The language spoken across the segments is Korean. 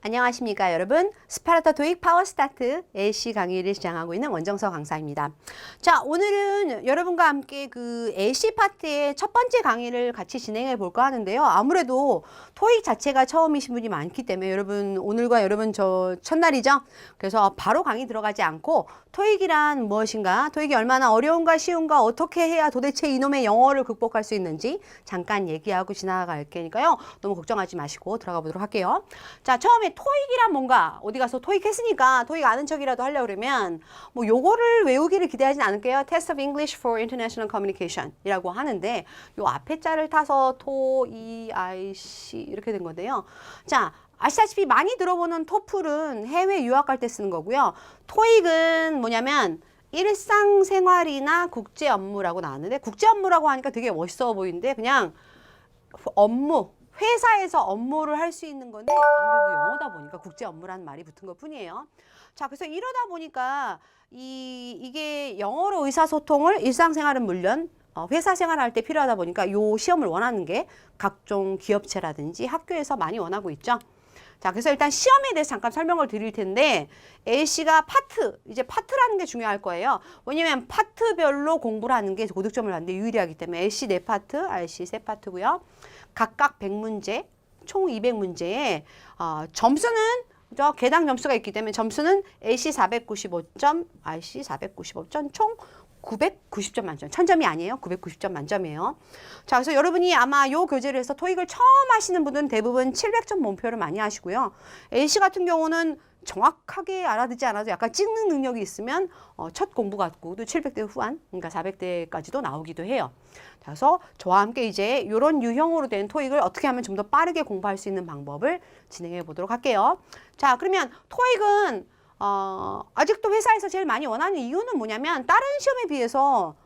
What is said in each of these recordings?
안녕하십니까 여러분. 스파르타 토익 파워 스타트 LC 강의를 시작하고 있는 원정서 강사입니다. 자, 오늘은 여러분과 함께 그 LC 파트의 첫 번째 강의를 같이 진행해 볼까 하는데요. 아무래도 토익 자체가 처음이신 분이 많기 때문에 오늘과 여러분 저 첫날이죠. 그래서 바로 강의 들어가지 않고 토익이란 무엇인가, 토익이 얼마나 어려운가 쉬운가, 어떻게 해야 도대체 이놈의 영어를 극복할 수 있는지 잠깐 얘기하고 지나갈 테니까요. 너무 걱정하지 마시고 들어가 보도록 할게요. 자, 처음에 토익이란 뭔가, 어디 가서 토익 했으니까 토익 아는 척이라도 하려고 그러면 뭐 요거를 외우기를 기대하진 않을게요. Test of English for International Communication 이라고 하는데 요 앞에 자를 타서 TOEIC 이렇게 된 건데요. 자, 아시다시피 많이 들어보는 토플은 해외 유학 갈 때 쓰는 거고요. 토익은 뭐냐면 일상생활이나 국제 업무라고 나왔는데, 국제 업무라고 하니까 되게 멋있어 보이는데 그냥 업무, 회사에서 업무를 할 수 있는 건데 아무래도 영어다 보니까 국제 업무라는 말이 붙은 것 뿐이에요. 자, 그래서 이러다 보니까 이게 영어로 의사소통을 일상생활은 물론 회사 생활할 때 필요하다 보니까 요 시험을 원하는 게 각종 기업체라든지 학교에서 많이 원하고 있죠. 자, 그래서 일단 시험에 대해서 잠깐 설명을 드릴 텐데, LC가 이제 파트라는 게 중요할 거예요. 왜냐면 파트별로 공부를 하는 게 고득점을 받는 데 유리하기 때문에 LC 4파트, RC 3파트고요. 각각 100문제, 총 200문제에 점수는 개당 점수가 있기 때문에 점수는 LC 495점, RC 495점, 총 990점 만점. 1000점이 아니에요. 990점 만점이에요. 자, 그래서 여러분이 아마 요 교재를 해서 토익을 처음 하시는 분들은 대부분 700점 목표를 많이 하시고요. LC 같은 경우는 정확하게 알아듣지 않아도 약간 찍는 능력이 있으면 첫 공부 갖고도 700대 후반, 그러니까 400대까지도 나오기도 해요. 그래서 저와 함께 이제 이런 유형으로 된 토익을 어떻게 하면 좀 더 빠르게 공부할 수 있는 방법을 진행해 보도록 할게요. 자, 그러면 토익은 아직도 회사에서 제일 많이 원하는 이유는 뭐냐면, 다른 시험에 비해서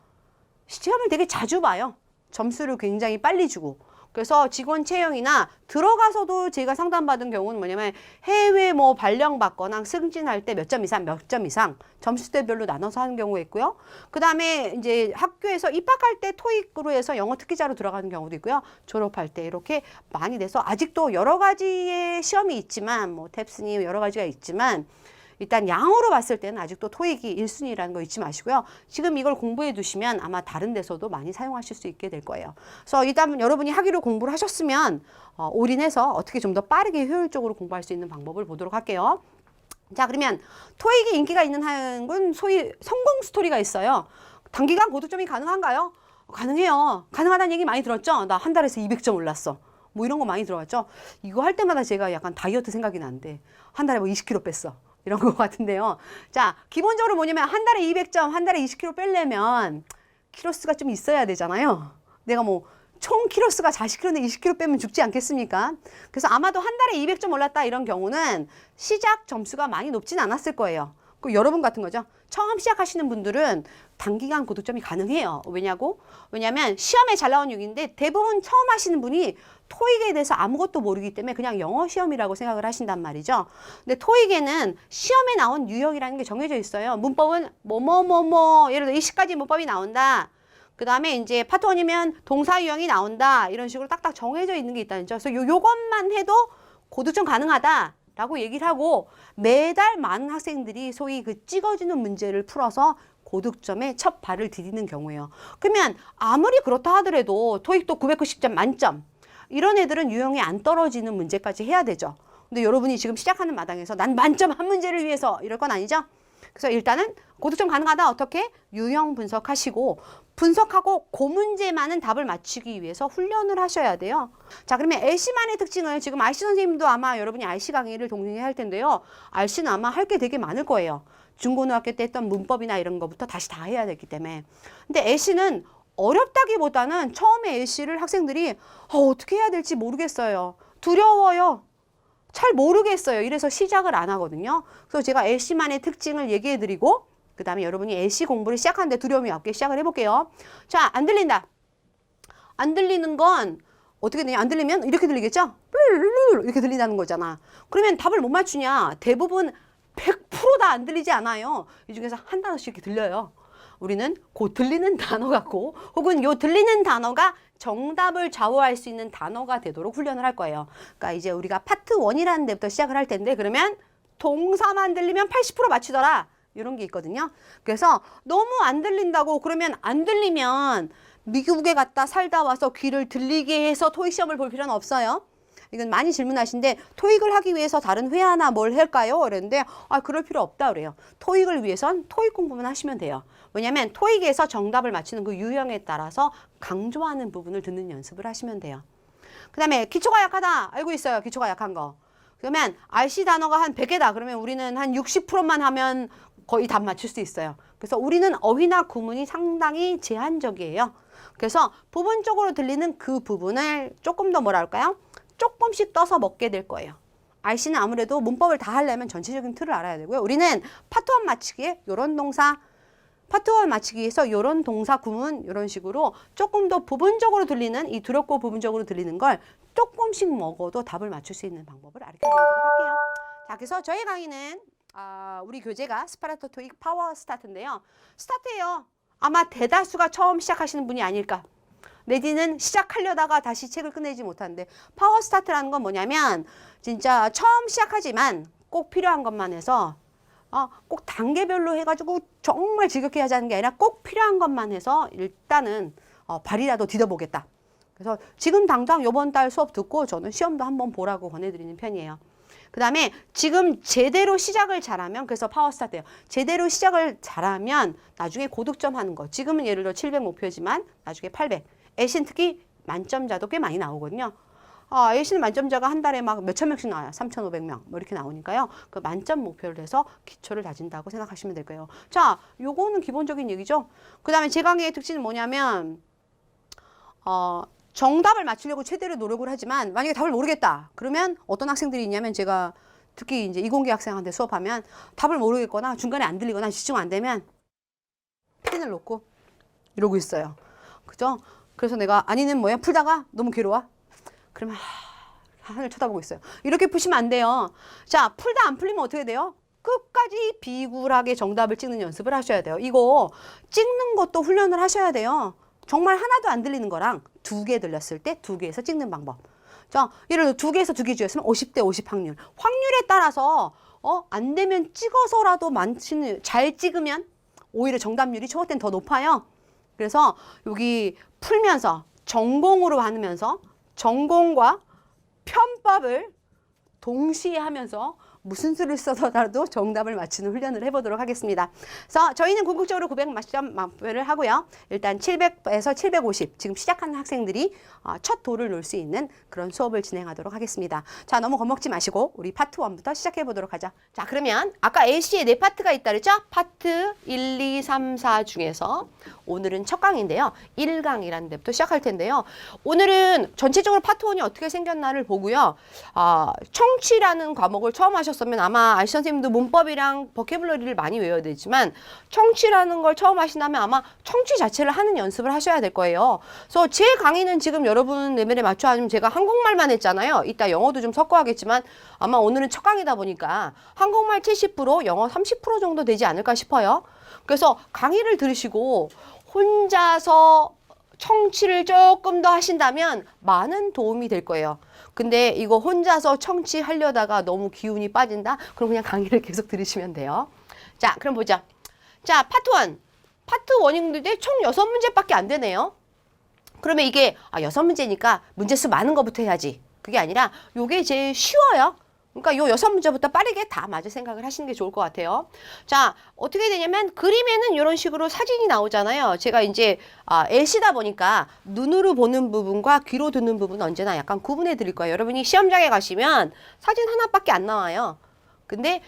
시험을 되게 자주 봐요. 점수를 굉장히 빨리 주고. 그래서 직원 채용이나 들어가서도 제가 상담받은 경우는 뭐냐면 해외 뭐 발령 받거나 승진할 때 몇 점 이상 점수대별로 나눠서 하는 경우가 있고요. 그 다음에 이제 학교에서 입학할 때 토익으로 해서 영어 특기자로 들어가는 경우도 있고요. 졸업할 때 이렇게 많이 돼서 아직도 여러 가지의 시험이 있지만, 뭐 탭스니 여러 가지가 있지만, 일단 양으로 봤을 때는 아직도 토익이 1순위라는 거 잊지 마시고요. 지금 이걸 공부해 두시면 아마 다른 데서도 많이 사용하실 수 있게 될 거예요. 그래서 일단 여러분이 하기로 공부를 하셨으면 올인해서 어떻게 좀 더 빠르게 효율적으로 공부할 수 있는 방법을 보도록 할게요. 자, 그러면 토익이 인기가 있는 한국은 소위 성공 스토리가 있어요. 단기간 고득점이 가능한가요? 가능해요. 가능하다는 얘기 많이 들었죠? 나 한 달에서 200점 올랐어. 뭐 이런 거 많이 들어봤죠? 이거 할 때마다 제가 약간 다이어트 생각이 나는데 한 달에 뭐 20kg 뺐어. 이런 것 같은데요. 자, 기본적으로 뭐냐면 한 달에 200점, 한 달에 20kg 빼려면 키로수가 좀 있어야 되잖아요. 내가 뭐 총 키로수가 40kg인데 20kg 빼면 죽지 않겠습니까? 그래서 아마도 한 달에 200점 올랐다 이런 경우는 시작 점수가 많이 높진 않았을 거예요. 그 여러분 같은 거죠. 처음 시작하시는 분들은 단기간 고득점이 가능해요. 왜냐면 시험에 잘 나온 유형인데 대부분 처음 하시는 분이 토익에 대해서 아무것도 모르기 때문에 그냥 영어 시험이라고 생각을 하신단 말이죠. 근데 토익에는 시험에 나온 유형이라는 게 정해져 있어요. 문법은 예를 들어 20가지 문법이 나온다. 그 다음에 이제 파트 1이면 동사 유형이 나온다. 이런 식으로 딱딱 정해져 있는 게 있다는 거죠. 그래서 요것만 해도 고득점 가능하다 라고 얘기를 하고, 매달 많은 학생들이 소위 그 찍어주는 문제를 풀어서 고득점에 첫 발을 디디는 경우예요. 그러면 아무리 그렇다 하더라도 토익도 990점 만점, 이런 애들은 유형이 안 떨어지는 문제까지 해야 되죠. 근데 여러분이 지금 시작하는 마당에서 난 만점 한 문제를 위해서 이럴 건 아니죠. 그래서 일단은 고득점 가능하다. 어떻게? 유형 분석하고 그 문제만은 답을 맞추기 위해서 훈련을 하셔야 돼요. 자, 그러면 RC만의 특징을 지금 RC 선생님도 아마 여러분이 RC 강의를 동행해 할 텐데요. RC는 아마 할 게 되게 많을 거예요. 중고등학교 때 했던 문법이나 이런 거부터 다시 다 해야 되기 때문에. 근데 LC는 어렵다기보다는 처음에 LC를 학생들이 어떻게 해야 될지 모르겠어요. 두려워요. 잘 모르겠어요. 이래서 시작을 안 하거든요. 그래서 제가 LC만의 특징을 얘기해 드리고, 그 다음에 여러분이 LC 공부를 시작하는데 두려움이 없게 시작을 해볼게요. 자, 안 들린다. 안 들리는 건 어떻게 되냐? 안 들리면 이렇게 들리겠죠? 이렇게 들린다는 거잖아. 그러면 답을 못 맞추냐? 대부분 100% 다 안 들리지 않아요. 이 중에서 한 단어씩 이렇게 들려요. 우리는 그 들리는 단어 같고 혹은 요 들리는 단어가 정답을 좌우할 수 있는 단어가 되도록 훈련을 할 거예요. 그러니까 이제 우리가 파트 1이라는 데부터 시작을 할 텐데 그러면 동사만 들리면 80% 맞추더라. 이런 게 있거든요. 그래서 너무 안 들린다고 그러면 안 들리면 미국에 갔다 살다 와서 귀를 들리게 해서 토익 시험을 볼 필요는 없어요. 이건 많이 질문하신데 토익을 하기 위해서 다른 회화나 뭘 할까요? 그랬는데 그럴 필요 없다 그래요. 토익을 위해선 토익 공부만 하시면 돼요. 왜냐하면 토익에서 정답을 맞추는 그 유형에 따라서 강조하는 부분을 듣는 연습을 하시면 돼요. 그 다음에 기초가 약하다. 알고 있어요. 기초가 약한 거. 그러면 RC 단어가 한 100개다. 그러면 우리는 한 60%만 하면 거의 답 맞출 수 있어요. 그래서 우리는 어휘나 구문이 상당히 제한적이에요. 그래서 부분적으로 들리는 그 부분을 조금 더 뭐라 할까요? 조금씩 떠서 먹게 될 거예요. RC는 아무래도 문법을 다 하려면 전체적인 틀을 알아야 되고요. 우리는 파트 1 맞추기에 요런 동사, 파트 1 맞추기 위해서 요런 동사, 구문 이런 식으로 조금 더 부분적으로 들리는 이 두렵고 부분적으로 들리는 걸 조금씩 먹어도 답을 맞출 수 있는 방법을 알려드리도록 할게요. 자, 그래서 저희 강의는 우리 교재가 스파르타 토익 파워 스타트인데요. 스타트예요. 아마 대다수가 처음 시작하시는 분이 아닐까. 내지는 시작하려다가 다시 책을 끝내지 못하는데 파워 스타트라는 건 뭐냐면 진짜 처음 시작하지만 꼭 필요한 것만 해서 꼭 단계별로 해가지고 정말 지겹게 하자는 게 아니라 꼭 필요한 것만 해서 일단은 발이라도 디뎌보겠다. 그래서 지금 당장 이번 달 수업 듣고 저는 시험도 한번 보라고 권해드리는 편이에요. 그 다음에 지금 제대로 시작을 잘하면 그래서 파워 스타트예요. 제대로 시작을 잘하면 나중에 고득점 하는 거. 지금은 예를 들어 700 목표지만 나중에 800. 애신 특히 만점자도 꽤 많이 나오거든요. 애신 만점자가 한 달에 막 몇천 명씩 나와요. 3,500명 뭐 이렇게 나오니까요. 그 만점 목표를 해서 기초를 다진다고 생각하시면 될 거예요. 자, 요거는 기본적인 얘기죠. 그 다음에 제 강의의 특징은 뭐냐면 정답을 맞추려고 최대로 노력을 하지만 만약에 답을 모르겠다. 그러면 어떤 학생들이 있냐면 제가 특히 이제 이공계 학생한테 수업하면 답을 모르겠거나 중간에 안 들리거나 집중 안 되면 펜을 놓고 이러고 있어요. 그죠? 그래서 내가 아니는 뭐야 풀다가 너무 괴로워. 그러면 하늘 쳐다보고 있어요. 이렇게 푸시면 안 돼요. 자, 풀다 안 풀리면 어떻게 돼요? 끝까지 비굴하게 정답을 찍는 연습을 하셔야 돼요. 이거 찍는 것도 훈련을 하셔야 돼요. 정말 하나도 안 들리는 거랑 2개 들렸을 때 2개에서 찍는 방법. 자, 예를 들어 2개에서 2개 주였으면 50대 50 확률. 확률에 따라서 안 되면 찍어서라도 잘 찍으면 오히려 정답률이 저것 땐 더 높아요. 그래서 여기 풀면서 전공으로 하면서 전공과 편법을 동시에 하면서 무슨 수를 써서라도 정답을 맞추는 훈련을 해보도록 하겠습니다. 그래서 저희는 궁극적으로 900 만점 목표를 하고요. 일단 700에서 750 지금 시작하는 학생들이 첫 돌을 놓을 수 있는 그런 수업을 진행하도록 하겠습니다. 자, 너무 겁먹지 마시고 우리 파트 1부터 시작해 보도록 하죠. 자, 그러면 아까 AC에 4파트가 있다 그랬죠? 파트 1, 2, 3, 4 중에서 오늘은 첫 강의인데요. 1강이라는 데부터 시작할 텐데요. 오늘은 전체적으로 파트 1이 어떻게 생겼나를 보고요. 청취라는 과목을 처음 하셨으면 아마 아시 선생님도 문법이랑 버케블러리를 많이 외워야 되지만 청취라는 걸 처음 하신다면 아마 청취 자체를 하는 연습을 하셔야 될 거예요. 그래서 제 강의는 지금 여러분 레벨에 맞춰 하면 제가 한국말만 했잖아요. 이따 영어도 좀 섞어 하겠지만 아마 오늘은 첫 강의다 보니까 한국말 70%, 영어 30% 정도 되지 않을까 싶어요. 그래서 강의를 들으시고 혼자서 청취를 조금 더 하신다면 많은 도움이 될 거예요. 근데 이거 혼자서 청취하려다가 너무 기운이 빠진다? 그럼 그냥 강의를 계속 들으시면 돼요. 자, 그럼 보자. 자, 파트 1. 파트 1인데 총 6문제밖에 안 되네요. 그러면 이게 6문제니까 문제수 많은 거부터 해야지. 그게 아니라 요게 제일 쉬워요. 그러니까 요 6문제부터 빠르게 다 맞을 생각을 하시는 게 좋을 것 같아요. 자, 어떻게 되냐면 그림에는 이런 식으로 사진이 나오잖아요. 제가 이제 LC다 보니까 눈으로 보는 부분과 귀로 듣는 부분은 언제나 약간 구분해 드릴 거예요. 여러분이 시험장에 가시면 사진 하나밖에 안 나와요. 근데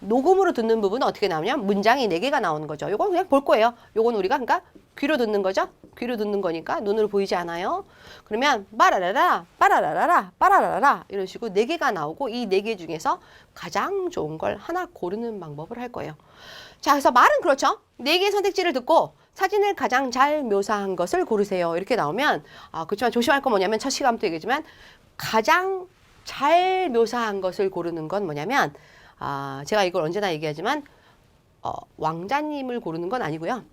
녹음으로 듣는 부분은 어떻게 나오냐면 문장이 4개가 나오는 거죠. 요건 그냥 볼 거예요. 요건 우리가 그러니까 귀로 듣는 거죠. 귀로 듣는 거니까 눈으로 보이지 않아요. 그러면 빠라라라 빠라라라라 빠라라라 이런 식으로 4개가 나오고 이 4개 중에서 가장 좋은 걸 하나 고르는 방법을 할 거예요. 자, 그래서 말은 그렇죠. 4개의 선택지를 듣고 사진을 가장 잘 묘사한 것을 고르세요. 이렇게 나오면 그렇지만 조심할 건 뭐냐면 첫 시간부터 얘기했지만 가장 잘 묘사한 것을 고르는 건 뭐냐면 제가 이걸 언제나 얘기하지만 왕자님을 고르는 건 아니고요.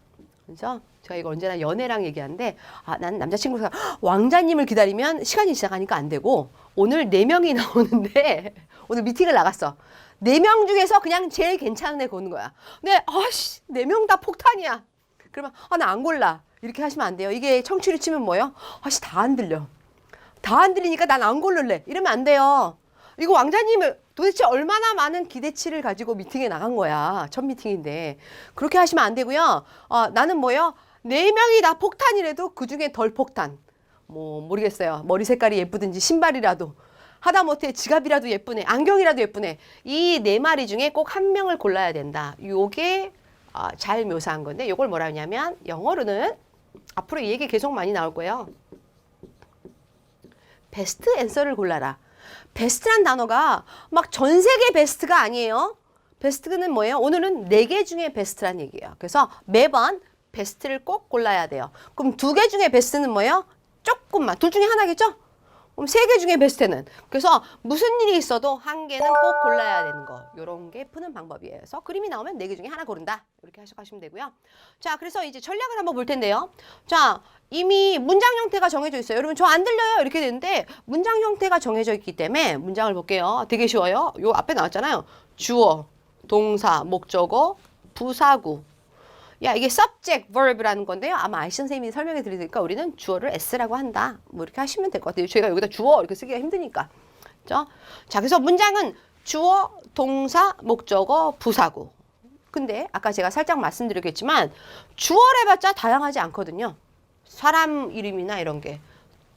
그래서 제가 이거 언제나 연애랑 얘기하는데 난 남자친구가 왕자님을 기다리면 시간이 지나가니까 안 되고 오늘 4명이 나오는데 오늘 미팅을 나갔어. 4명 중에서 그냥 제일 괜찮은 애 고는 거야. 근데 4명 다 폭탄이야. 그러면 나 안 골라. 이렇게 하시면 안 돼요. 이게 청취를 치면 뭐예요? 다 안 들려. 다 안 들리니까 난 안 고를래. 이러면 안 돼요. 이거 왕자님을 도대체 얼마나 많은 기대치를 가지고 미팅에 나간 거야. 첫 미팅인데. 그렇게 하시면 안 되고요. 나는 뭐예요? 4명이 다 폭탄이라도 그중에 덜 폭탄. 뭐 모르겠어요. 머리 색깔이 예쁘든지 신발이라도 하다못해 지갑이라도 예쁘네. 안경이라도 예쁘네. 이 4마리 중에 꼭 한 명을 골라야 된다. 요게 잘 묘사한 건데 요걸 뭐라 하냐면 영어로는 앞으로 이 얘기 계속 많이 나올 거예요. 베스트 앤서를 골라라. 베스트란 단어가 막 전 세계 베스트가 아니에요. 베스트는 뭐예요? 오늘은 4개 중에 베스트란 얘기예요. 그래서 매번 베스트를 꼭 골라야 돼요. 그럼 2개 중에 베스트는 뭐예요? 조금만. 둘 중에 하나겠죠? 그럼 3개 중에 베스트는. 그래서 무슨 일이 있어도 1개는 꼭 골라야 되는 거. 요런 게 푸는 방법이에요. 그래서 그림이 나오면 4개 중에 하나 고른다. 이렇게 하시면 되고요. 자, 그래서 이제 전략을 한번 볼 텐데요. 자, 이미 문장 형태가 정해져 있어요. 여러분 저 안 들려요 이렇게 되는데 문장 형태가 정해져 있기 때문에 문장을 볼게요. 되게 쉬워요. 요 앞에 나왔잖아요. 주어, 동사, 목적어, 부사구. 야, 이게 subject, verb라는 건데요. 아마 아이신 선생님이 설명해 드리니까 우리는 주어를 s라고 한다. 뭐 이렇게 하시면 될 것 같아요. 저희가 여기다 주어 이렇게 쓰기가 힘드니까. 그죠? 자, 그래서 문장은 주어, 동사, 목적어, 부사구. 근데 아까 제가 살짝 말씀드렸겠지만 주어를 해봤자 다양하지 않거든요. 사람 이름이나 이런 게.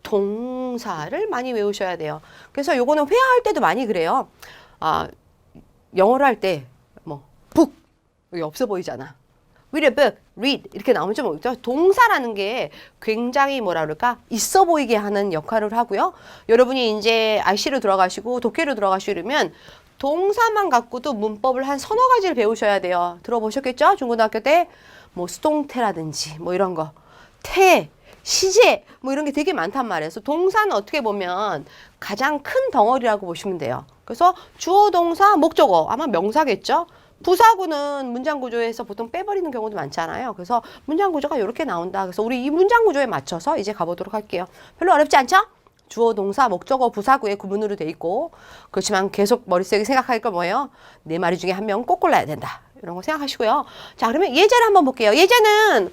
동사를 많이 외우셔야 돼요. 그래서 요거는 회화할 때도 많이 그래요. 영어로 할 때 뭐 book 여기 없어 보이잖아. read a book, read 이렇게 나오면 좀 어렵죠. 동사라는 게 굉장히 뭐라 그럴까 있어 보이게 하는 역할을 하고요. 여러분이 이제 IC로 들어가시고 독해로 들어가시고 이러면 동사만 갖고도 문법을 한 서너 가지를 배우셔야 돼요. 들어보셨겠죠? 중고등학교 때 뭐 수동태라든지 뭐 이런 거 태, 시제 뭐 이런 게 되게 많단 말이에요. 그래서 동사는 어떻게 보면 가장 큰 덩어리라고 보시면 돼요. 그래서 주어, 동사, 목적어 아마 명사겠죠? 부사구는 문장 구조에서 보통 빼버리는 경우도 많잖아요. 그래서 문장 구조가 이렇게 나온다. 그래서 우리 이 문장 구조에 맞춰서 이제 가보도록 할게요. 별로 어렵지 않죠? 주어, 동사, 목적어, 부사구의 구문으로 돼 있고 그렇지만 계속 머릿속에 생각할 건 뭐예요? 4마리 중에 1명 꼭 골라야 된다. 이런 거 생각하시고요. 자, 그러면 예제를 한번 볼게요. 예제는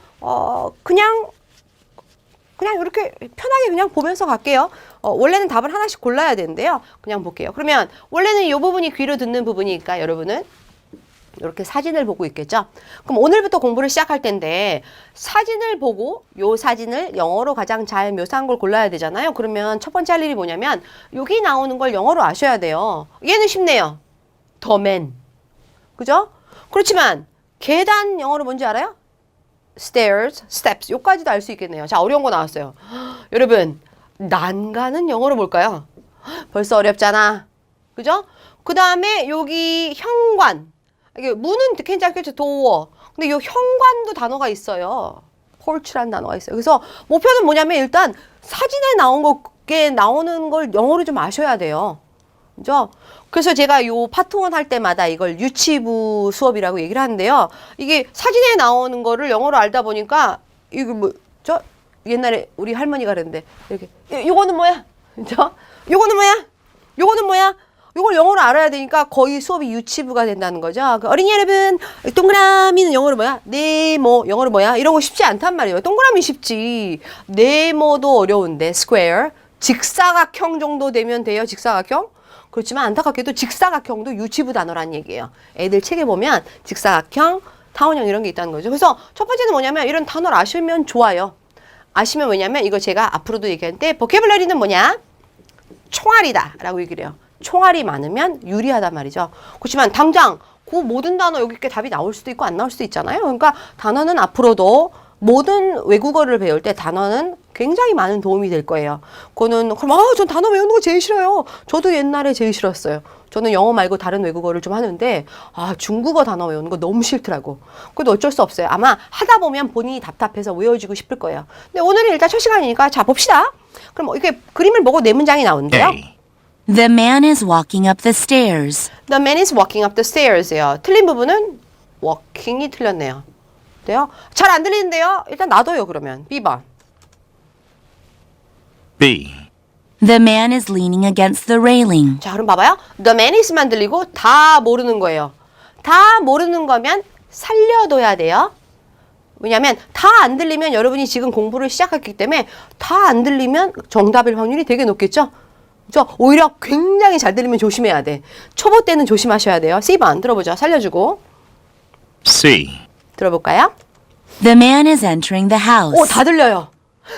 그냥 이렇게 편하게 그냥 보면서 갈게요. 원래는 답을 하나씩 골라야 되는데요. 그냥 볼게요. 그러면 원래는 이 부분이 귀로 듣는 부분이니까 여러분은 이렇게 사진을 보고 있겠죠. 그럼 오늘부터 공부를 시작할 텐데 사진을 보고 요 사진을 영어로 가장 잘 묘사한 걸 골라야 되잖아요. 그러면 첫 번째 할 일이 뭐냐면 여기 나오는 걸 영어로 아셔야 돼요. 얘는 쉽네요. The man. 그죠? 그렇지만 계단 영어로 뭔지 알아요? stairs, steps. 요까지도 알 수 있겠네요. 자, 어려운 거 나왔어요. 여러분, 난간은 영어로 뭘까요? 벌써 어렵잖아. 그죠? 그 다음에 여기 현관. 이게 문은 괜찮겠죠? 도어. 근데 이 현관도 단어가 있어요. porch라는 단어가 있어요. 그래서 목표는 뭐냐면 일단 사진에 나오는 걸 영어로 좀 아셔야 돼요. 그죠? 그래서 제가 요 파트 1 할 때마다 이걸 유치부 수업이라고 얘기를 하는데요. 이게 사진에 나오는 거를 영어로 알다 보니까 이거 옛날에 우리 할머니가 그랬는데 이렇게 요거는 뭐야? 그죠? 요거는 뭐야? 요거는 뭐야? 이걸 영어로 알아야 되니까 거의 수업이 유치부가 된다는 거죠. 어린이 여러분, 동그라미는 영어로 뭐야? 네모, 영어로 뭐야? 이런 거 쉽지 않단 말이에요. 동그라미 쉽지. 네모도 어려운데, square. 직사각형 정도 되면 돼요, 직사각형. 그렇지만 안타깝게도 직사각형도 유치부 단어란 얘기예요. 애들 책에 보면 직사각형, 타원형 이런 게 있다는 거죠. 그래서 첫 번째는 뭐냐면 이런 단어를 아시면 좋아요. 아시면 왜냐면 이거 제가 앞으로도 얘기하는데 보캐블러리는 뭐냐? 총알이다 라고 얘기를 해요. 총알이 많으면 유리하단 말이죠. 그렇지만 당장 그 모든 단어 여기 게 답이 나올 수도 있고 안 나올 수도 있잖아요. 그러니까 단어는 앞으로도 모든 외국어를 배울 때 단어는 굉장히 많은 도움이 될 거예요. 그거는 그럼 전 단어 외우는 거 제일 싫어요. 저도 옛날에 제일 싫었어요. 저는 영어 말고 다른 외국어를 좀 하는데 중국어 단어 외우는 거 너무 싫더라고. 그래도 어쩔 수 없어요. 아마 하다 보면 본인이 답답해서 외워지고 싶을 거예요. 근데 오늘은 일단 첫 시간이니까 자 봅시다. 그럼 이렇게 그림을 보고 4문장이 나오는데요. The man is walking up the stairs. The man is walking up the stairs예요. 틀린 부분은 walking이 틀렸네요. 어때요? 잘 안 들리는데요? 일단 놔둬요, 그러면. B번. B. The man is leaning against the railing. 자, 그럼 봐봐요. The man is만 들리고 다 모르는 거예요. 다 모르는 거면 살려둬야 돼요. 왜냐면 다 안 들리면 여러분이 지금 공부를 시작했기 때문에 다 안 들리면 정답일 확률이 되게 높겠죠? 그죠? 오히려 굉장히 잘 들리면 조심해야 돼. 초보 때는 조심하셔야 돼요. C번 들어보죠. 살려주고. C. 들어볼까요? The man is entering the house. 오, 다 들려요.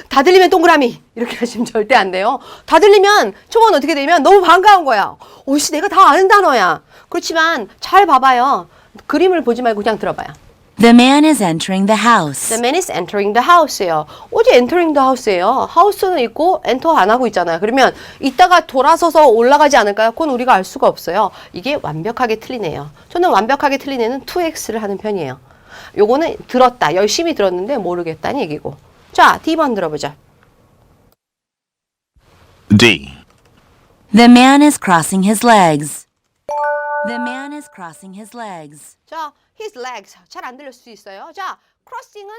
다 들리면 동그라미. 이렇게 하시면 절대 안 돼요. 다 들리면 초보는 어떻게 되면 너무 반가운 거야. 오씨, 내가 다 아는 단어야. 그렇지만 잘 봐봐요. 그림을 보지 말고 그냥 들어봐요. The man is entering the house. The man is entering the house예요. 어제 entering the house예요. house는 있고 enter 안 하고 있잖아요. 그러면 이따가 돌아서서 올라가지 않을까요? 그건 우리가 알 수가 없어요. 이게 완벽하게 틀리네요. 저는 완벽하게 틀린 애는 2x를 하는 편이에요. 요거는 들었다. 열심히 들었는데 모르겠다는 얘기고. 자, D번 들어보자. D. The man is crossing his legs. The man is crossing his legs. 자, his legs. 잘 안 들릴 수 있어요. 자, crossing은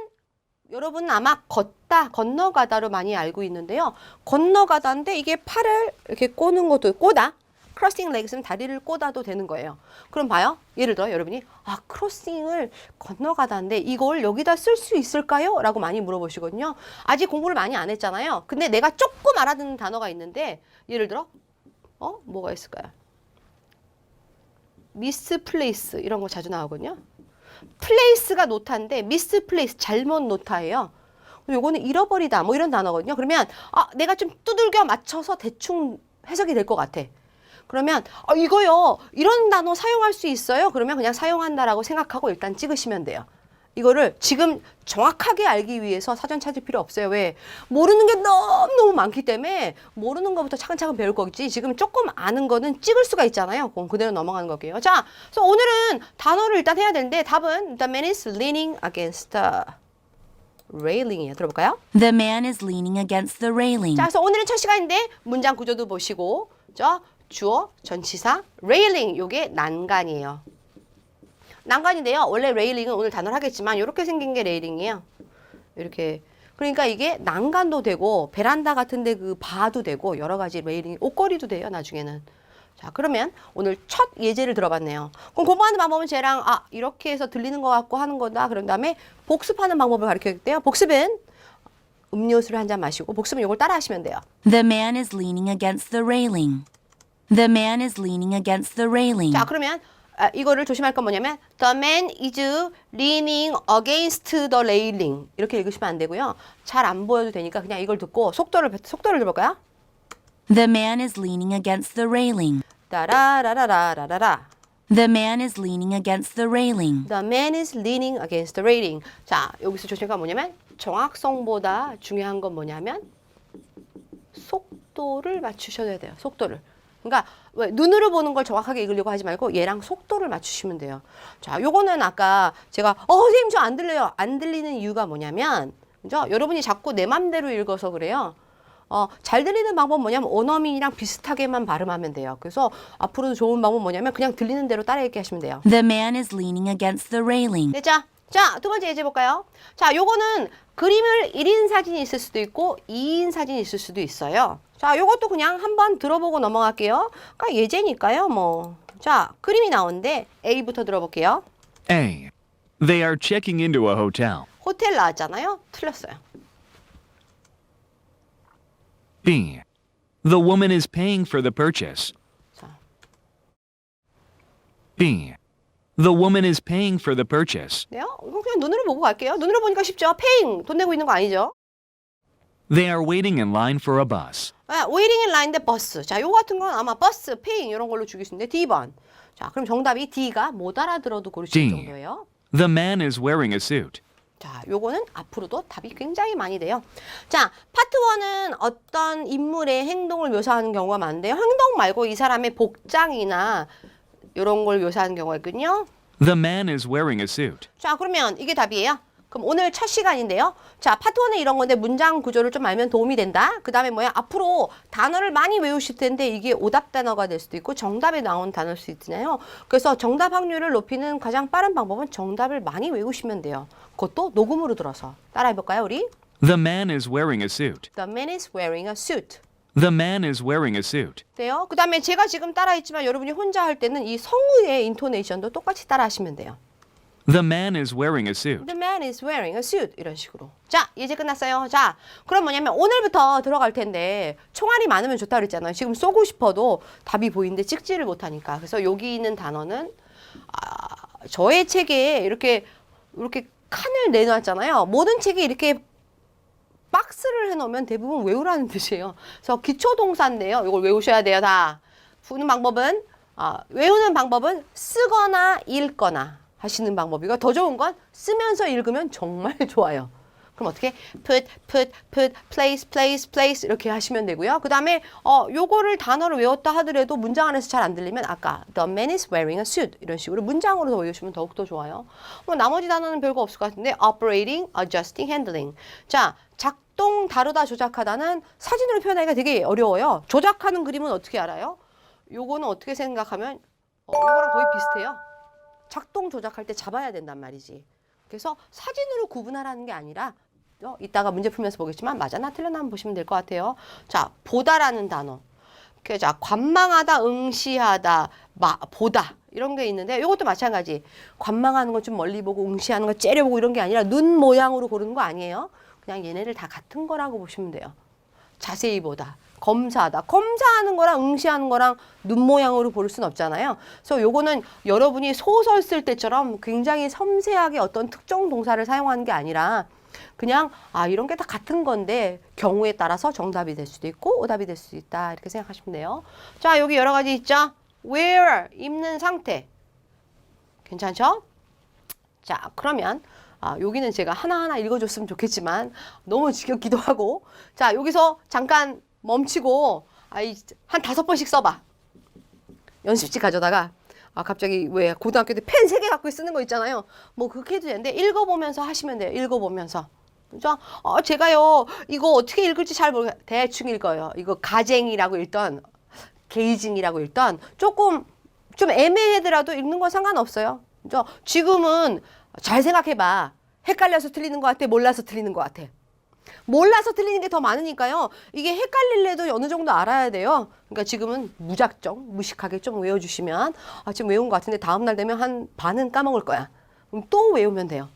여러분 아마 걷다, 건너가다로 많이 알고 있는데요. 건너가다인데 이게 팔을 이렇게 꼬는 것도 꼬다. crossing legs는 다리를 꼬다도 되는 거예요. 그럼 봐요. 예를 들어 여러분이 crossing을 건너가다인데 이걸 여기다 쓸 수 있을까요? 라고 많이 물어보시거든요. 아직 공부를 많이 안 했잖아요. 근데 내가 조금 알아듣는 단어가 있는데 예를 들어 뭐가 있을까요? misplace 이런 거 자주 나오거든요. place가 노타인데 misplace 잘못 노타예요. 요거는 잃어버리다 뭐 이런 단어거든요. 그러면 내가 좀 두들겨 맞춰서 대충 해석이 될 것 같아. 그러면 이거요 이런 단어 사용할 수 있어요? 그러면 그냥 사용한다라고 생각하고 일단 찍으시면 돼요. 이거를 지금 정확하게 알기 위해서 사전 찾을 필요 없어요. 왜? 모르는 게 너무너무 많기 때문에 모르는 것부터 차근차근 배울 거겠지. 지금 조금 아는 거는 찍을 수가 있잖아요. 그럼 그대로 넘어가는 거게요. 자, 그래서 오늘은 단어를 일단 해야 되는데 답은 The man is leaning against the railing이에요. 들어볼까요? The man is leaning against the railing. 자, 그래서 오늘은 첫 시간인데 문장 구조도 보시고 주어, 전치사, railing 요게 난간이에요. 난간인데요. 원래 레일링은 오늘 단어를 하겠지만 이렇게 생긴 게 레일링이에요. 이렇게. 그러니까 이게 난간도 되고 베란다 같은데 그 바도 되고 여러 가지 레일링, 옷걸이도 돼요. 나중에는. 자, 그러면 오늘 첫 예제를 들어봤네요. 그럼 공부하는 방법은 쟤랑 이렇게 해서 들리는 것 같고 하는 거다. 그런 다음에 복습하는 방법을 가르쳐줄게요. 복습은 음료수를 한 잔 마시고 복습은 이걸 따라 하시면 돼요. The man is leaning against the railing. The man is leaning against the railing. 자, 그러면 이거를 조심할 건 뭐냐면 The man is leaning against the railing 이렇게 읽으시면 안 되고요. 잘 안 보여도 되니까 그냥 이걸 듣고 속도를 들어볼까요? The man is leaning against the railing. 따라라라라라라. The man is leaning against the railing. The man is leaning against the railing. 자, 여기서 조심할 건 뭐냐면 정확성보다 중요한 건 뭐냐면 속도를 맞추셔야 돼요. 속도를. 그러니까 왜 눈으로 보는 걸 정확하게 읽으려고 하지 말고 얘랑 속도를 맞추시면 돼요. 자, 요거는 아까 제가 선생님 저 안 들려요. 안 들리는 이유가 뭐냐면 그죠? 여러분이 자꾸 내 맘대로 읽어서 그래요. 잘 들리는 방법은 뭐냐면 원어민이랑 비슷하게만 발음하면 돼요. 그래서 앞으로도 좋은 방법은 뭐냐면 그냥 들리는 대로 따라 읽기 하시면 돼요. The man is leaning against the railing. 네, 자, 두 번째 예제 볼까요? 자, 요거는 그림을 1인 사진이 있을 수도 있고 2인 사진이 있을 수도 있어요. 자, 요것도 그냥 한번 들어보고 넘어갈게요. 그러니까 예제니까요, 뭐. 자, 그림이 나오는데 A부터 들어볼게요. A. They are checking into a hotel. 호텔 나왔잖아요. 틀렸어요. B. The woman is paying for the purchase. 자, B. The woman is paying for the purchase. 네요? 이거 그냥 눈으로 보고 갈게요. 눈으로 보니까 쉽죠? paying, 돈 내고 있는 거 아니죠? They are waiting in line for a bus. waiting in line인데 버스. 자, 요거 같은 건 아마 버스, paying 이런 걸로 주길 수 있는데 D번. 자, 그럼 정답이 D가 못 알아들어도 고르실 D. 정도예요. The man is wearing a suit. 자, 요거는 앞으로도 답이 굉장히 많이 돼요. 자, 파트 1은 어떤 인물의 행동을 묘사하는 경우가 많은데요. 행동 말고 이 사람의 복장이나 이런 걸 묘사하는 경우가 있거든요. The man is wearing a suit. 자, 그러면 이게 답이에요. 그럼 오늘 첫 시간인데요. 자, 파트 1은 이런 건데 문장 구조를 좀 알면 도움이 된다. 그 다음에 뭐야? 앞으로 단어를 많이 외우실 텐데 이게 오답 단어가 될 수도 있고 정답에 나온 단어일 수 있잖아요. 그래서 정답 확률을 높이는 가장 빠른 방법은 정답을 많이 외우시면 돼요. 그것도 녹음으로 들어서. 따라해볼까요, 우리? The man is wearing a suit. The man is wearing a suit. The man is wearing a suit. 돼요. 그 다음에 제가 지금 따라했지만 여러분이 혼자 할 때는 이 성우의 인토네이션도 똑같이 따라하시면 돼요. The man is wearing a suit. The man is wearing a suit. 이런 식으로. 자, 이제 끝났어요. 자, 그럼 뭐냐면 오늘부터 들어갈 텐데 총알이 많으면 좋다 그랬잖아요. 지금 쏘고 싶어도 답이 보이는데 찍지를 못하니까. 그래서 여기 있는 단어는 저의 책에 이렇게 칸을 내놨잖아요. 모든 책에 이렇게 박스를 해놓으면 대부분 외우라는 뜻이에요. 그래서 기초동사인데요. 이걸 외우셔야 돼요. 다. 외우는 방법은 쓰거나 읽거나 하시는 방법이고 더 좋은 건 쓰면서 읽으면 정말 좋아요. 그럼 어떻게? put, place 이렇게 하시면 되고요. 그 다음에 요거를 단어를 외웠다 하더라도 문장 안에서 잘 안 들리면 아까 the man is wearing a suit 이런 식으로 문장으로 더 외우시면 더욱더 좋아요. 뭐 나머지 단어는 별거 없을 것 같은데 operating, adjusting, handling. 자, 작동, 다루다, 조작하다는 사진으로 표현하기가 되게 어려워요. 조작하는 그림은 어떻게 알아요? 요거는 어떻게 생각하면 요거랑 거의 비슷해요. 작동 조작할 때 잡아야 된단 말이지. 그래서 사진으로 구분하라는 게 아니라 이따가 문제 풀면서 보겠지만 맞아나 틀렸나 한번 보시면 될 것 같아요. 자, 보다라는 단어. 자, 관망하다, 응시하다, 보다 이런 게 있는데 이것도 마찬가지. 관망하는 건 좀 멀리 보고 응시하는 거 째려보고 이런 게 아니라 눈 모양으로 고르는 거 아니에요. 그냥 얘네를 다 같은 거라고 보시면 돼요. 자세히 보다. 검사하다. 검사하는 거랑 응시하는 거랑 눈 모양으로 볼 수는 없잖아요. 그래서 요거는 여러분이 소설 쓸 때처럼 굉장히 섬세하게 어떤 특정 동사를 사용하는 게 아니라 그냥 이런 게 다 같은 건데 경우에 따라서 정답이 될 수도 있고 오답이 될 수도 있다. 이렇게 생각하시면 돼요. 자, 여기 여러 가지 있죠. wear, 입는 상태. 괜찮죠? 자, 그러면 여기는 제가 하나하나 읽어줬으면 좋겠지만 너무 지겹기도 하고 자, 여기서 잠깐 멈추고 한 5번씩 써봐. 연습지 가져다가 갑자기 왜 고등학교 때 펜 3개 갖고 쓰는 거 있잖아요. 뭐 그렇게 해도 되는데 읽어보면서 하시면 돼요. 읽어보면서. 그죠? 제가요 이거 어떻게 읽을지 잘 모르겠어요. 대충 읽어요. 이거 가쟁이라고 읽던 게이징이라고 읽던 조금 좀 애매하더라도 읽는 건 상관없어요. 그죠? 지금은 잘 생각해봐. 헷갈려서 틀리는 것 같아? 몰라서 틀리는 것 같아? 몰라서 틀리는 게 더 많으니까요. 이게 헷갈릴래도 어느 정도 알아야 돼요. 그러니까 지금은 무작정, 무식하게 좀 외워주시면 지금 외운 것 같은데 다음날 되면 한 반은 까먹을 거야. 그럼 또 외우면 돼요.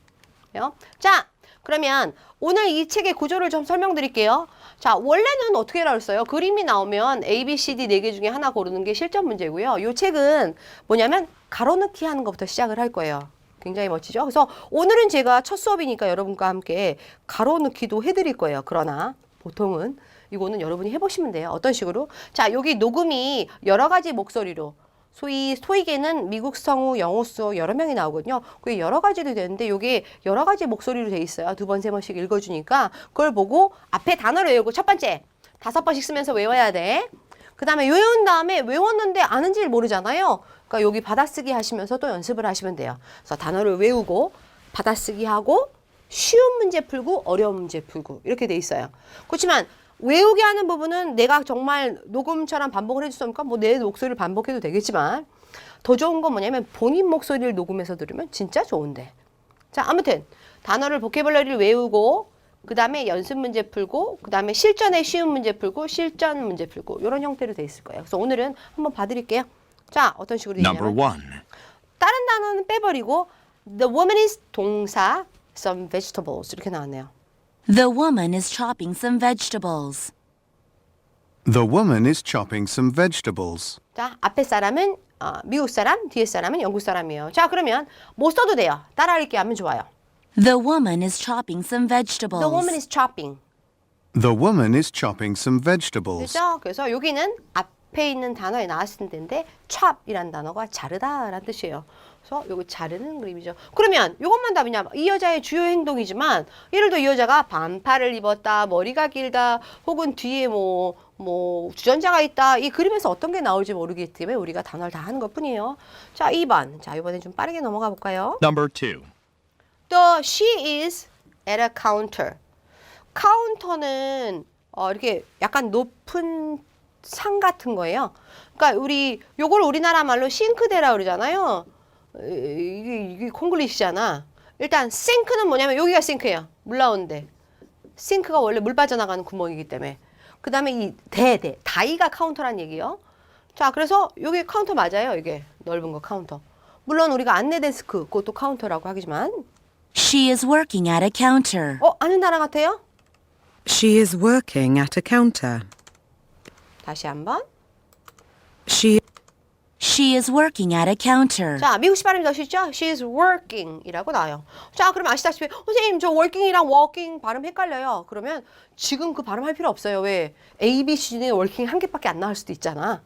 자, 그러면 오늘 이 책의 구조를 좀 설명드릴게요. 자, 원래는 어떻게 나왔어요? 그림이 나오면 A, B, C, D 4개 중에 하나 고르는 게 실전 문제고요. 이 책은 뭐냐면 가로넣기 하는 것부터 시작을 할 거예요. 굉장히 멋지죠? 그래서 오늘은 제가 첫 수업이니까 여러분과 함께 가로넣기도 해드릴 거예요. 그러나 보통은 이거는 여러분이 해보시면 돼요. 어떤 식으로? 자, 여기 녹음이 여러 가지 목소리로 소위 토익에는 미국 성우, 영어 수 여러 명이 나오거든요. 그게 여러 가지로 되는데 이게 여러 가지 목소리로 돼 있어요. 2번, 3번씩 읽어주니까 그걸 보고 앞에 단어를 외우고 첫 번째 5번씩 쓰면서 외워야 돼. 그 다음에 외운 다음에 외웠는데 아는지를 모르잖아요. 그러니까 여기 받아쓰기 하시면서 또 연습을 하시면 돼요. 그래서 단어를 외우고 받아쓰기 하고 쉬운 문제 풀고 어려운 문제 풀고 이렇게 돼 있어요. 그렇지만 외우게 하는 부분은 내가 정말 녹음처럼 반복을 해줄 수 없으니까 뭐 내 목소리를 반복해도 되겠지만 더 좋은 건 뭐냐면 본인 목소리를 녹음해서 들으면 진짜 좋은데. 자, 아무튼 단어를 보캐블러리를 외우고 그 다음에 연습 문제 풀고 그 다음에 실전에 쉬운 문제 풀고 실전 문제 풀고 이런 형태로 돼 있을 거예요. 그래서 오늘은 한번 봐드릴게요. 자, 어떤 식으로 Number 되냐면 1. 다른 단어는 빼버리고 The woman is 동사 some vegetables 이렇게 나왔네요. The woman is chopping some vegetables. The woman is chopping some vegetables. 자, 앞에 사람은 미국 사람, 뒤에 사람은 영국 사람이에요. 자, 그러면 못 써도 돼요. 따라 읽기 하면 좋아요. The woman is chopping some vegetables. The woman is chopping. The woman is chopping some vegetables. 그렇죠? 그래서 여기는 앞에 있는 단어에 나왔을 텐데 chop이라는 단어가 자르다라는 뜻이에요. 그래서 요거 자르는 그림이죠. 그러면 이것만 답이냐? 이 여자의 주요 행동이지만 예를 들어 이 여자가 반팔을 입었다, 머리가 길다, 혹은 뒤에 뭐 주전자가 있다. 이 그림에서 어떤 게 나올지 모르기 때문에 우리가 단어를 다 하는 것뿐이에요. 자, 2번. 자, 이번엔 좀 빠르게 넘어가 볼까요? Number 2. 또 she is at a counter. 카운터는 이렇게 약간 높은 상 같은 거예요. 그러니까 요걸 우리나라 말로 싱크대라 그러잖아요. 이게 콩글리시잖아. 일단 싱크는 뭐냐면 여기가 싱크예요. 물 나오는데. 싱크가 원래 물 빠져나가는 구멍이기 때문에. 그 다음에 이 다이가 카운터란 얘기예요. 자, 그래서 여기 카운터 맞아요. 이게 넓은 거 카운터. 물론 우리가 안내 데스크 그것도 카운터라고 하지만 She is working at a counter. 아는 단어 같아요? She is working at a counter. 다시 한번. She She is working at a counter. 자, 미국식 발음이 더 쉽죠? She is working 이라고 나와요. 자, 그럼 아시다시피 선생님 저 working이랑 walking 발음 헷갈려요. 그러면 지금 그 발음할 필요 없어요. 왜? A, B, C 중에 working 한 개밖에 안 나올 수도 있잖아.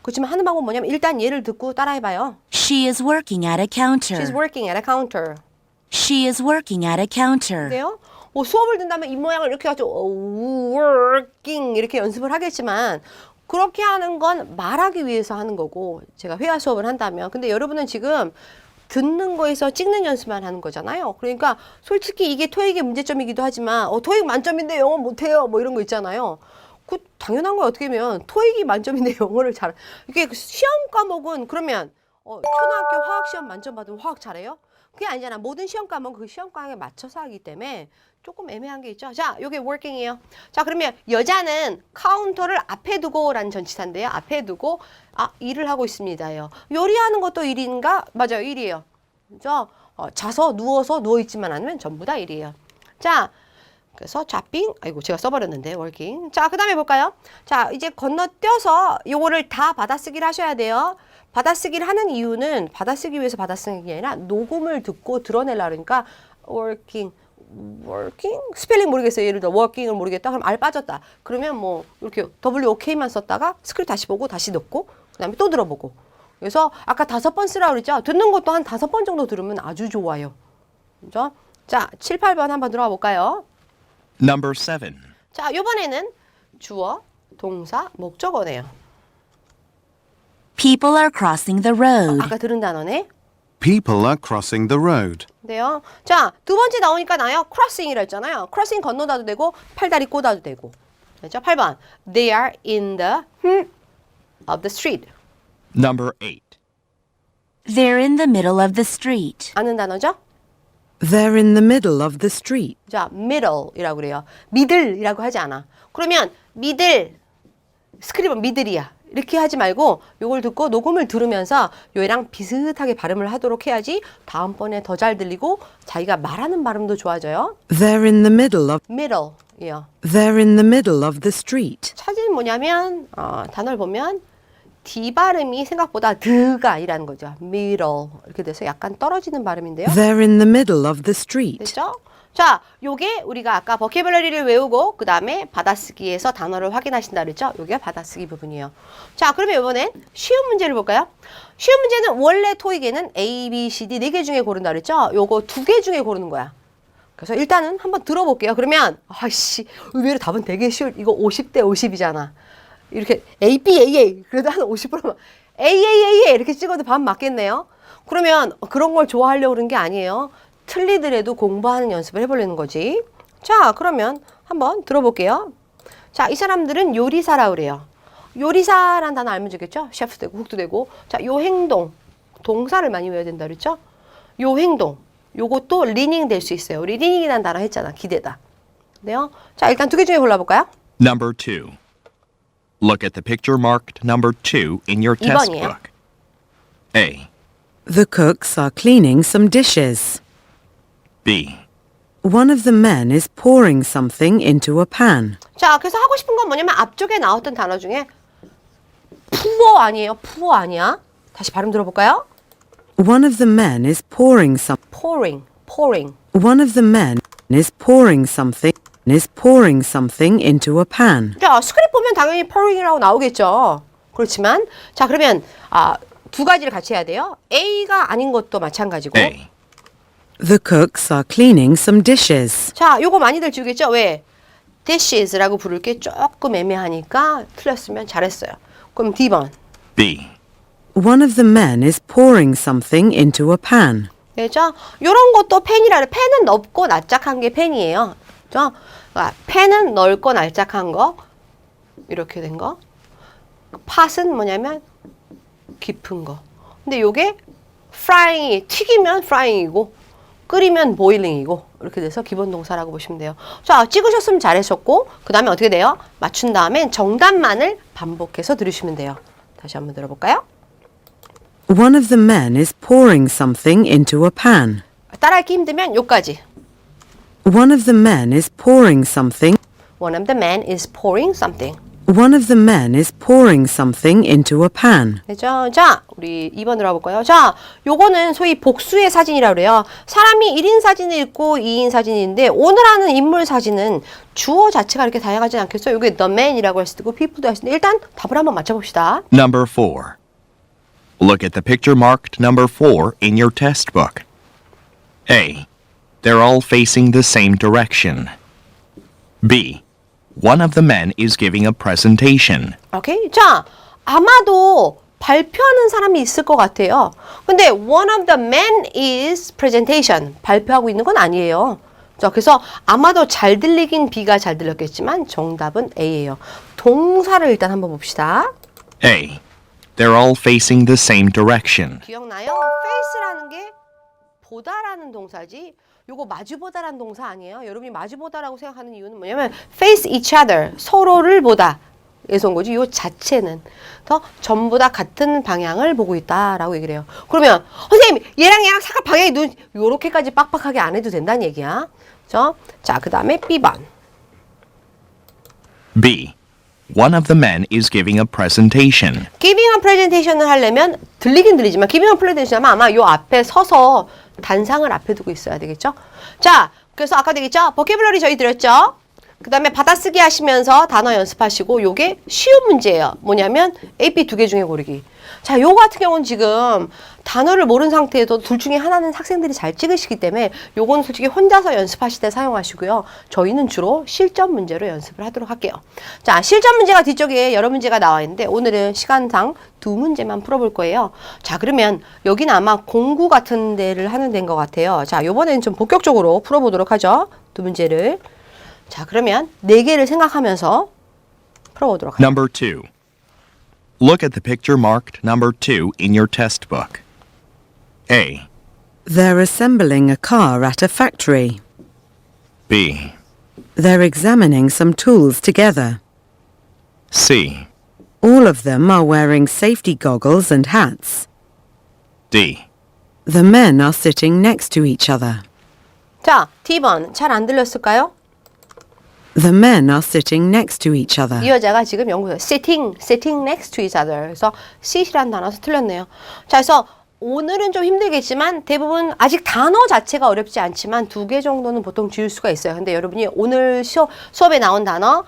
그렇지만 하는 방법은 뭐냐면 일단 얘를 듣고 따라해봐요. She is working at a counter. She's working at a counter. She is working at a counter. 그래요? 뭐 수업을 듣다면 입모양을 이렇게 해가지고 working 이렇게 연습을 하겠지만 그렇게 하는 건 말하기 위해서 하는 거고 제가 회화 수업을 한다면 근데 여러분은 지금 듣는 거에서 찍는 연습만 하는 거잖아요. 그러니까 솔직히 이게 토익의 문제점이기도 하지만 토익 만점인데 영어 못해요 뭐 이런 거 있잖아요. 그 당연한 거예요. 어떻게 보면 토익이 만점인데 영어를 잘 이게 시험 과목은 그러면 초등학교 화학 시험 만점 받으면 화학 잘해요? 그게 아니잖아. 모든 시험 과목은 그 시험 과목에 맞춰서 하기 때문에 조금 애매한 게 있죠. 자, 요게 working이에요. 자, 그러면 여자는 카운터를 앞에 두고라는 전치사인데요. 앞에 두고 일을 하고 있습니다요. 요리하는 것도 일인가? 맞아요. 일이에요. 그죠? 자서 누워서 누워 있지만 않으면 전부 다 일이에요. 자, 그래서 shopping, 아이고 제가 써버렸는데 working. 자, 그 다음에 볼까요? 자, 이제 건너뛰어서 요거를 다 받아쓰기를 하셔야 돼요. 받아쓰기를 하는 이유는 받아쓰기 위해서 받아쓰는 게 아니라 녹음을 듣고 드러내려고 그러니까 working 스펠링 모르겠어요. 예를 들어 working을 모르겠다. 그럼 R 빠졌다. 그러면 뭐 이렇게 WOK만 썼다가 스크립트 다시 보고 다시 넣고 그다음에 또 들어보고. 그래서 아까 5번 쓰라고 그랬죠. 듣는 것도 한 5번 정도 들으면 아주 좋아요. 그죠? 자, 7, 8번 한번 들어가 볼까요? Number 7. 자, 이번에는 주어, 동사, 목적어네요. People are crossing the road. 아까 들은 단어네. People are crossing the road. 네요. 자, 두 번째 나오니까 나요. crossing이라 했잖아요. crossing 건너다도 되고 팔다리 꽂아도 되고. 그렇죠? 8번. They are in the of the street. Number 8. They're in the middle of the street. 아는 단어죠? They're in the middle of the street. 자, middle이라고 그래요. middle이라고 하지 않아. 그러면 middle, 스크립은 middle이야. 이렇게 하지 말고 요걸 듣고 녹음을 들으면서 요애랑 비슷하게 발음을 하도록 해야지 다음번에 더 잘 들리고 자기가 말하는 발음도 좋아져요. They're in the middle of middle이요. They're in the middle of the street. 차이는 뭐냐면 단어를 보면 D 발음이 생각보다 드가 아니라는 거죠. middle 이렇게 돼서 약간 떨어지는 발음인데요. They're in the middle of the street. 됐죠? 자, 요게 우리가 아까 버케블러리를 외우고 그 다음에 받아쓰기에서 단어를 확인하신다 그랬죠? 요게 받아쓰기 부분이에요. 자, 그러면 이번엔 쉬운 문제를 볼까요? 쉬운 문제는 원래 토익에는 A, B, C, D 4개 중에 고른다 그랬죠? 요거 2개 중에 고르는 거야. 그래서 일단은 한번 들어볼게요. 그러면 아이씨 의외로 답은 되게 쉬울. 이거 50대 50이잖아. 이렇게 A, B, A, A 그래도 한 50%만 A, A, A, A 이렇게 찍어도 반 맞겠네요. 그러면 그런 걸 좋아하려고 그런 게 아니에요. 틀리더라도 공부하는 연습을 해보려는 거지. 자, 그러면 한번 들어볼게요. 자, 이 사람들은 요리사라고 그래요. 요리사란 단어 알면 되겠죠? 셰프 되고 쿡도 되고. 자, 요 행동, 동사를 많이 외워야 된다 그랬죠? 요 행동, 요것도 리닝 될 수 있어요. 우리 리닝이라는 단어 했잖아. 기대다. 네요. 자, 일단 2개 중에 골라볼까요? Number 2. Look at the picture marked number 2 in your test 2번이에요. book. A. The cooks are cleaning some dishes. B. One of the men is pouring something into a pan. 자, 그래서 하고 싶은 건 뭐냐면 앞쪽에 나왔던 단어 중에 푸어 아니에요. 푸어 아니야. 다시 발음 들어볼까요? One of the men is pouring some. pouring, pouring. One of the men is pouring something into a pan. 자, 스크립트 보면 당연히 pouring이라고 나오겠죠. 그렇지만 자, 그러면 2가지를 같이 해야 돼요. A가 아닌 것도 마찬가지고. A. The cooks are cleaning some dishes. 자, 요거 많이들 지우겠죠? 왜? dishes라고 부를 게 조금 애매하니까 틀렸으면 잘했어요. 그럼 D번. B. One of the men is pouring something into a pan. 되죠? 요런 것도 펜이라 그래. 펜은 넓고 납작한 게 펜이에요. 그죠? 펜은 넓고 납작한 거. 이렇게 된 거. 팟은 뭐냐면 깊은 거. 근데 요게 frying이 튀기면 frying이고 끓이면 boiling이고 이렇게 돼서 기본 동사라고 보시면 돼요. 자, 찍으셨으면 잘하셨고 그 다음에 어떻게 돼요? 맞춘 다음엔 정답만을 반복해서 들으시면 돼요. 다시 한번 들어볼까요? One of the men is pouring something into a pan. 따라하기 힘들면 요까지. One of the men is pouring something. One of the men is pouring something. One of the men is pouring something into a pan. 되죠? 자, 우리 2번 들어가 볼까요? 자, 요거는 소위 복수의 사진이라고 그래요. 사람이 1인 사진이 있고 2인 사진이 있는데 오늘 하는 인물 사진은 주어 자체가 이렇게 다양하지 않겠어요? 요게 the man이라고 할 수도 있고 people도 할 수도 있는데 일단 답을 한번 맞춰봅시다. Number 4. Look at the picture marked number 4 in your test book. A. They're all facing the same direction. B. One of the men is giving a presentation. 오케이? 자, 아마도 발표하는 사람이 있을 것 같아요. 근데 one of the men is presentation. 발표하고 있는 건 아니에요. 자, 그래서 아마도 잘 들리긴 B가 잘 들렸겠지만 정답은 A예요. 동사를 일단 한번 봅시다. A. They're all facing the same direction. 기억나요? face라는 게 보다라는 동사지 요거 마주보다라는 동사 아니에요. 여러분이 마주보다라고 생각하는 이유는 뭐냐면 face each other, 서로를 보다 에서 온 거지. 요 자체는 더 전부 다 같은 방향을 보고 있다라고 얘기를 해요. 그러면 선생님 얘랑 사각 방향이 요렇게까지 빡빡하게 안 해도 된다는 얘기야. 그렇죠? 자, 그 다음에 B번. B. One of the men is giving a presentation. Giving a presentation을 하려면 들리긴 들리지만 giving a presentation 하면 아마 요 앞에 서서 단상을 앞에 두고 있어야 되겠죠? 자, 그래서 아까 되겠죠? 버케블러리 저희 드렸죠? 그 다음에 받아쓰기 하시면서 단어 연습하시고 요게 쉬운 문제예요. 뭐냐면 A, B 두 개 중에 고르기. 자, 요거 같은 경우는 지금 단어를 모르는 상태에도 둘 중에 하나는 학생들이 잘 찍으시기 때문에 요건 솔직히 혼자서 연습하실 때 사용하시고요. 저희는 주로 실전 문제로 연습을 하도록 할게요. 자, 실전 문제가 뒤쪽에 여러 문제가 나와 있는데 오늘은 시간상 두 문제만 풀어볼 거예요. 자, 그러면 여기는 아마 공구 같은 데를 하는 데인 것 같아요. 자, 요번에는 좀 본격적으로 풀어보도록 하죠. 두 문제를. 자, 그러면 네 개를 생각하면서 풀어보도록 하죠. Number 2. Look at the picture marked number 2 in your test book. A. They're assembling a car at a factory. B. They're examining some tools together. C. All of them are wearing safety goggles and hats. D. The men are sitting next to each other. 자, D번 잘 안 들렸을까요? The men are sitting next to each other. 이 여자가 지금 연구해요. sitting next to each other. 그래서 sit이라는 단어에서 틀렸네요. 자, 그래서 오늘은 좀 힘들겠지만 대부분 아직 단어 자체가 어렵지 않지만 두 개 정도는 보통 지울 수가 있어요. 근데 여러분이 오늘 수업에 나온 단어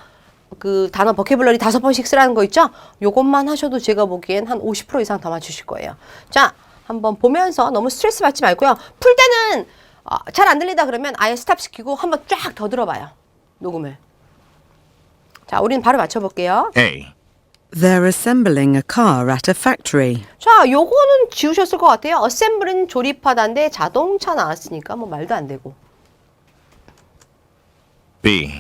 그 단어 버케블러리 5번씩 쓰라는 거 있죠? 요것만 하셔도 제가 보기엔 한 50% 이상 다 맞추실 거예요. 자, 한번 보면서 너무 스트레스 받지 말고요. 풀 때는 잘 안 들리다 그러면 아예 스탑 시키고 한번 쫙 더 들어봐요. 녹음을. 자, 우리는 바로 맞춰볼게요. A. They're assembling a car at a factory. 자, 요거는 지우셨을 것 같아요. assemble은 조립하다인데 자동차 나왔으니까 뭐 말도 안 되고. B.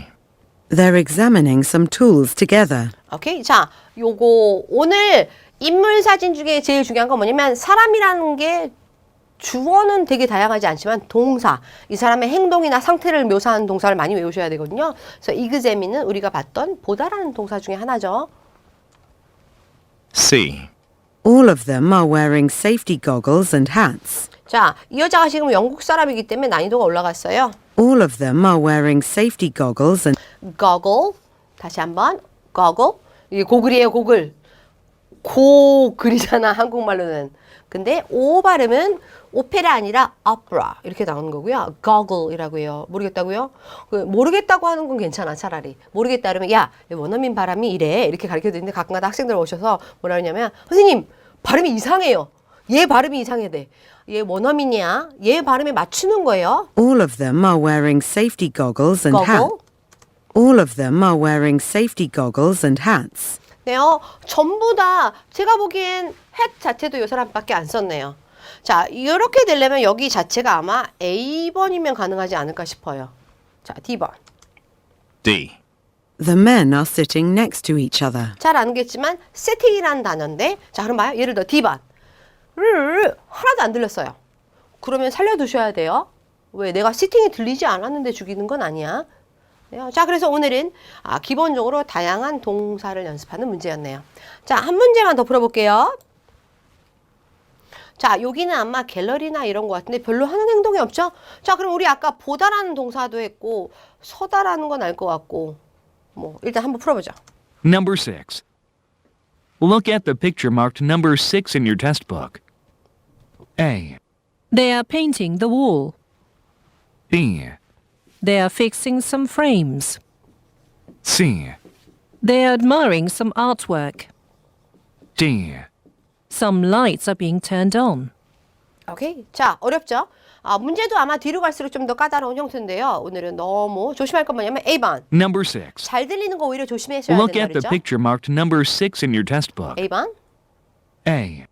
They're examining some tools together. 오케이. 자, 요거 오늘 인물 사진 중에 제일 중요한 건 뭐냐면 사람이라는 게 주어는 되게 다양하지 않지만 동사, 이 사람의 행동이나 상태를 묘사하는 동사를 많이 외우셔야 되거든요. 그래서 examine은 우리가 봤던 보다라는 동사 중에 하나죠. C. All of them are wearing safety goggles and hats. 자, 이 여자가 지금 영국 사람이기 때문에 난이도가 올라갔어요. All of them are wearing safety goggles and goggle. 다시 한번. goggle. 이게 고글이에요, 고글. 고글이잖아, 한국말로는. 근데 오 발음은 오페라 아니라 opera 이렇게 나오는 거고요. goggle이라고 해요. 모르겠다고요? 모르겠다고 하는 건 괜찮아, 차라리. 모르겠다 그러면 야, 원어민 발음이 이래. 이렇게 가르쳐 드리는데 가끔가다 학생들 오셔서 뭐라 그러냐면 선생님, 발음이 이상해요. 얘 발음이 이상해 돼. 얘 원어민이야. 얘 발음에 맞추는 거예요. all of them are wearing safety goggles and hats. goggle. All of them are wearing safety goggles and hats. 네요. 전부 다 제가 보기엔 햇 자체도 이 사람밖에 안 썼네요. 자, 이렇게 되려면 여기 자체가 아마 A번이면 가능하지 않을까 싶어요. 자, D번. D. The men are sitting next to each other. 잘 아는겠지만 sitting이라는 단어인데 자, 그럼 봐요. 예를 들어 D번. 하나도 안 들렸어요. 그러면 살려두셔야 돼요. 왜? 내가 sitting이 들리지 않았는데 죽이는 건 아니야. 자, 그래서 오늘은 기본적으로 다양한 동사를 연습하는 문제였네요. 자, 한 문제만 더 풀어볼게요. 자, 여기는 아마 갤러리나 이런 것 같은데 별로 하는 행동이 없죠? 자, 그럼 우리 아까 보다라는 동사도 했고 서다라는 건 알 것 같고 뭐 일단 한번 풀어보죠. Number 6. Look at the picture marked number 6 in your test book. A, They are painting the wall. B, They are fixing some frames. C, They are admiring some artwork. D. Some lights are being turned on. 오케이. 자, 어렵죠? 문제도 아마 뒤로 갈수록 좀 더 까다로운 형태인데요. 오늘은 너무 조심할 건 뭐냐면 A번. Number 6. 잘 들리는 거 오히려 조심하셔야 Look 된다 at the 그랬죠? picture marked number 6 in your test book. A번. A,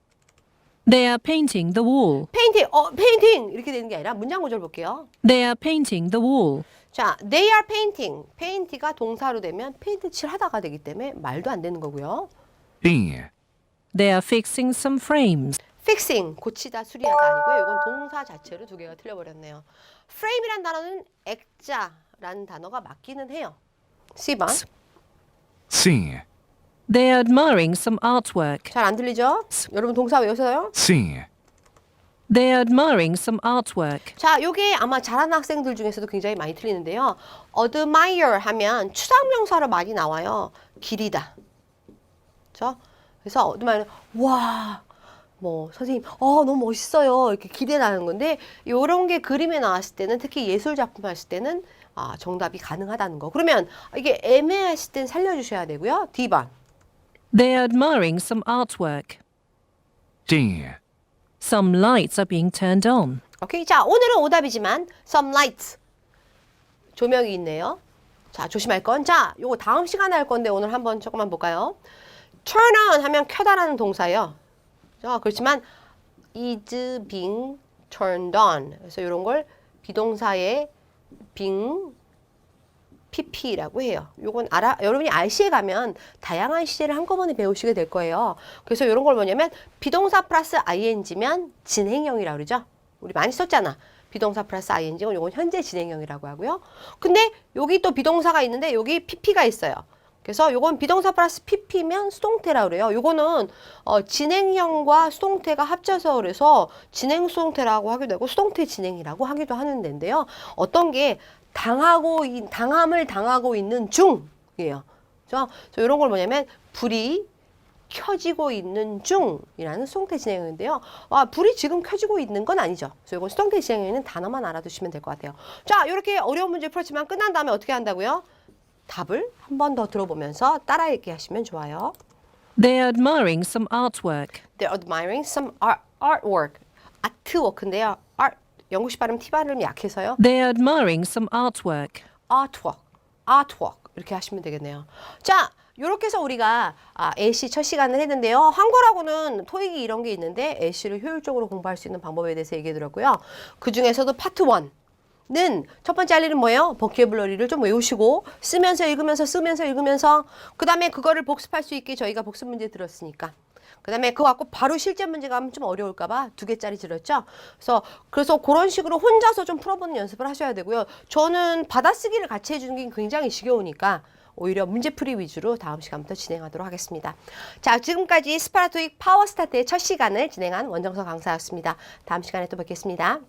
They are painting the wall. 페인팅 이렇게 되는 게 아니라 문장 구절 볼게요. They are painting the wall. 자, they are painting. 페인트가 동사로 되면 페인트 칠하다가 되기 때문에 말도 안 되는 거고요. B, They are fixing some frames. fixing, 고치다, 수리하다 아니고요. 이건 동사 자체로 두 개가 틀려버렸네요. frame이란 단어는 액자라는 단어가 맞기는 해요. C번. C, They are admiring some artwork. 잘 안 들리죠? 여러분 동사 외우세요? C, They are admiring some artwork. 자, 요게 아마 잘하는 학생들 중에서도 굉장히 많이 틀리는데요. admire 하면 추상명사로 많이 나와요. 기리다. 그렇죠? 그래서 admire, 와, 뭐 선생님, 너무 멋있어요. 이렇게 기대나는 건데 요런 게 그림에 나왔을 때는 특히 예술 작품 했을 때는 정답이 가능하다는 거. 그러면 이게 애매하실 땐 살려주셔야 되고요. D번. They are admiring some artwork. D. Some lights are being turned on. 오케이. 자, 오늘은 오답이지만 some lights. 조명이 있네요. 자, 조심할 건. 자, 요거 다음 시간에 할 건데 오늘 한번 조금만 볼까요? turn on 하면 켜다라는 동사예요. 그렇지만 is being turned on. 그래서 이런 걸 비동사의 being pp라고 해요. 요건 여러분이 RC에 가면 다양한 시제를 한꺼번에 배우시게 될 거예요. 그래서 이런 걸 뭐냐면 비동사 플러스 ing면 진행형이라고 그러죠. 우리 많이 썼잖아. 비동사 플러스 ing는 요건 현재 진행형이라고 하고요. 근데 여기 또 비동사가 있는데 여기 pp가 있어요. 그래서 요건 비동사 플러스 pp면 수동태라고 그래요. 요거는 진행형과 수동태가 합쳐서 그래서 진행 수동태라고 하기도 하고 수동태 진행이라고 하기도 하는 데인데요. 어떤 게 당함을 당하고 있는 중이에요. 그래서 이런 걸 뭐냐면 불이 켜지고 있는 중이라는 수동태 진행형인데요. 불이 지금 켜지고 있는 건 아니죠. 그래서 이건 수동태 진행형인 단어만 알아두시면 될 것 같아요. 자, 이렇게 어려운 문제 풀었지만 끝난 다음에 어떻게 한다고요? 답을 한 번 더 들어보면서 따라 얘기하시면 좋아요. They are admiring some artwork. They're admiring some artwork. 아트워크인데요. 영국식 발음 T 발음이 약해서요. They are admiring some artwork. artwork 이렇게 하시면 되겠네요. 자, 이렇게 해서 우리가 AC 첫 시간을 했는데요. 한글하고는 토익이 이런 게 있는데 AC를 효율적으로 공부할 수 있는 방법에 대해서 얘기해 드렸고요. 그 중에서도 파트 1는 첫 번째 할 일은 뭐예요? 버키애블러리를 좀 외우시고 쓰면서 읽으면서 그 다음에 그거를 복습할 수 있게 저희가 복습 문제 들었으니까 그 다음에 그거 갖고 바로 실제 문제가 하면 좀 어려울까봐 2개짜리 들었죠. 그래서 그런 식으로 혼자서 좀 풀어보는 연습을 하셔야 되고요. 저는 받아쓰기를 같이 해주는 게 굉장히 지겨우니까 오히려 문제풀이 위주로 다음 시간부터 진행하도록 하겠습니다. 자, 지금까지 스파라토익 파워스타트의 첫 시간을 진행한 원정서 강사였습니다. 다음 시간에 또 뵙겠습니다.